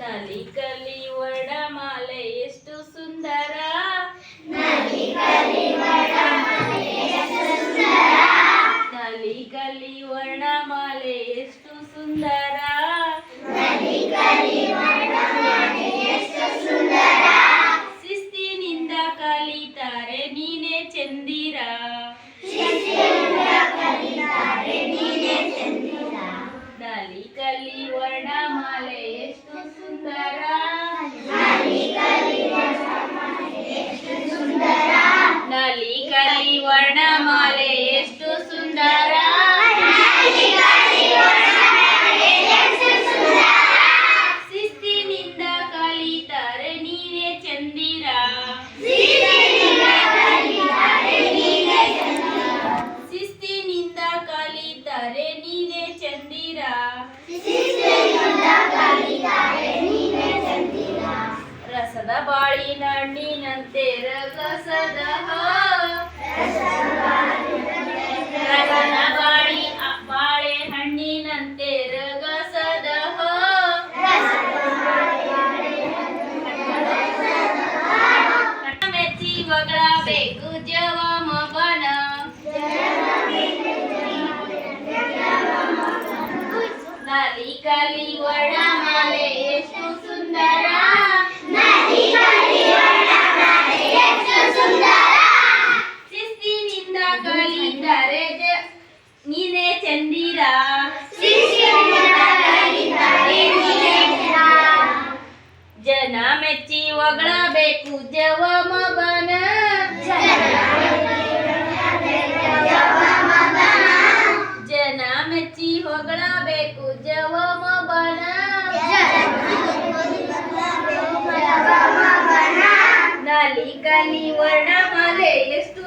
ನಲಿ ಕಲಿ ವರ್ಣಮಾಲೆ ಎಷ್ಟು ಸುಂದರ. ನಲಿ ಕಲಿ ವರ್ಣಮಾಲೆ ಎಷ್ಟು ಸುಂದರ. ನಲಿ ಕಲಿ ವರ್ಣಮಾಲೆ ಎಷ್ಟು ಸುಂದರ. ನಲಿ ಕಲಿ ವರ್ಣಮಾಲೆ ಎಷ್ಟು ಸುಂದರ. ಶಿಸ್ತಿನಿಂದ ಕಲಿತಾರೆ ನೀನೇ ಚಂದಿರ. ಶಿಸ್ತಿನಿಂದ ಕಲಿತಾರೆ ನೀನೇ ಚಂದಿರ. ನಲಿ ಕಲಿ ವರ್ಣಮಾಲೆ ಎಷ್ಟು ಸುಂದರ. ನಲಿ ಕಲಿ ವರ್ಣಮಾಲೆ ಎಷ್ಟು ಸುಂದರ. ನಲಿ ಕಲಿ ವರ್ಣಮಾಲೆ ಎಷ್ಟು ಸುಂದರ. ನಲಿ ಕಲಿ ವರ್ಣಮಾಲೆ ಎಷ್ಟು ಸುಂದರ. ಶಿಸ್ತಿನಿಂದ ಕಲಿತಾರೆ ನೀನೇ ಚಂದಿರ. ಶಿಸ್ತಿನಿಂದ ಕಲಿತಾರೆ ನೀನೇ ಚಂದಿರ. ಶಿಸ್ತಿನಿಂದ ಕಲಿತಾರೆ ನೀನೇ ಚಂದಿರ. ಶಿಸ್ತಿನಿಂದ ಕಲಿತಾರೆ ನೀನೇ ಚಂದಿರ. ರಸದ ಬಾಳಿನ ಹಣ್ಣಿನಂತೆ ರಗಸದ ರಸದ ಬಾಳೆ ಹಣ್ಣಿನಂತೆ ರಗಸದ ಮೆಚ್ಚಿ ಹೊಗಳಬೇಕು ಜವ ಮಗನ. ನಲಿ ಕಲಿ ವರ್ಣಮಾಲೆ ಎಷ್ಟು ಸುಂದರ. ನಲಿ ಕಲಿ ವರ್ಣಮಾಲೆ ಎಷ್ಟು ಸುಂದರ. ಶಿಸ್ತಿನಿಂದ ಕಲಿತಾರೆ ನೀನೇ ಚಂದಿರ. ಶಿಸ್ತಿನಿಂದ ಕಲಿತಾರೆ ನೀನೇ ಚಂದಿರ. ಜನ ಮೆಚ್ಚಿ ಹೊಗಳಬೇಕು ಜವ ಮಗನ. ಜನ ಮೆಚ್ಚಿ ಹೊಗಳಬೇಕು ಜವ ಮಗನ. ನಲಿ ಕಲಿ ವರ್ಣಮಾಲೆ ಎಷ್ಟು